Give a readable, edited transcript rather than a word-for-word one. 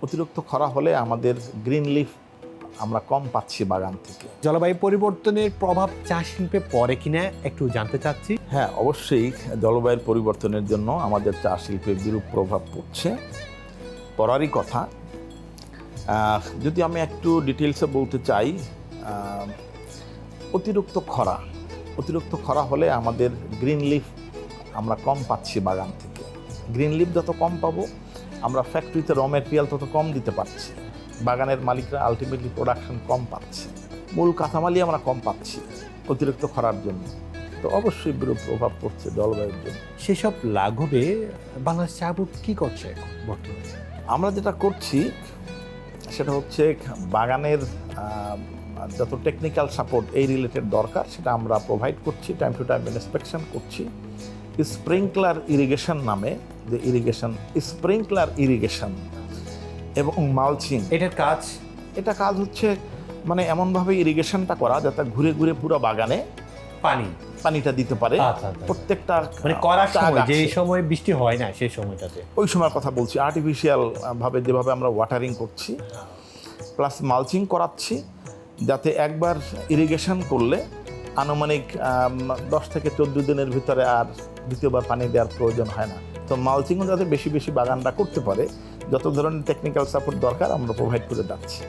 অতিরিক্ত খরা হলে আমাদের গ্রিন লিফ আমরা কম পাচ্ছি বাগান থেকে। জলবায়ু পরিবর্তনের প্রভাব চা শিল্পে পড়ে কিনা একটু জানতে চাচ্ছি। হ্যাঁ, অবশ্যই জলবায়ুর পরিবর্তনের জন্য আমাদের চা শিল্পে বিরূপ প্রভাব পড়ছে, পড়ারই কথা। যদি আমি একটু ডিটেলসে বলতে চাই, অতিরিক্ত খরা হলে আমাদের গ্রিন লিফ আমরা কম পাচ্ছি বাগান থেকে। গ্রিন লিফ যত কম পাবো, আমরা ফ্যাক্টরিতে র মেটেরিয়াল তত কম দিতে পারছি, বাগানের মালিকরা আলটিমেটলি প্রোডাকশন কম পাচ্ছে, মূল কাঁচামালই আমরা কম পাচ্ছি অতিরিক্ত খরার জন্য। তো অবশ্যই বিরূপ প্রভাব পড়ছে জলবায়ুর জন্য। সেসব লাঘবে বাংলাদেশ চা বোর্ড কি করছে এখন বর্তমানে? আমরা যেটা করছি সেটা হচ্ছে বাগানের যত টেকনিক্যাল সাপোর্ট এই রিলেটেড দরকার সেটা আমরা প্রোভাইড করছি, টাইম টু টাইম ইন্সপেকশন করছি। স্প্রিংকলার ইরিগেশন নামে যে স্প্রিংকলার ইরিগেশন এবং মালচিং, এটা কাজ হচ্ছে মানে এমনভাবে ইরিগেশনটা করা যাতে ঘুরে ঘুরে পুরো বাগানে পানিটা দিতে পারে। প্রত্যেকটা মানে করার সময় যে সময় বৃষ্টি হয় না সেই সময়টাতে, ওই সময়ের কথা বলছি। আর্টিফিশিয়াল ভাবে যেভাবে আমরা ওয়াটারিং করছি প্লাস মালচিং করাচ্ছি, যাতে একবার ইরিগেশন করলে আনুমানিক 10 থেকে 14 দিনের ভিতরে আর দ্বিতীয়বার পানি দেওয়ার প্রয়োজন হয় না। তো মালচিংও যাতে বেশি বেশি বাগানটা করতে পারে, যত ধরনের টেকনিক্যাল সাপোর্ট দরকার আমরা প্রোভাইড করে যাচ্ছি।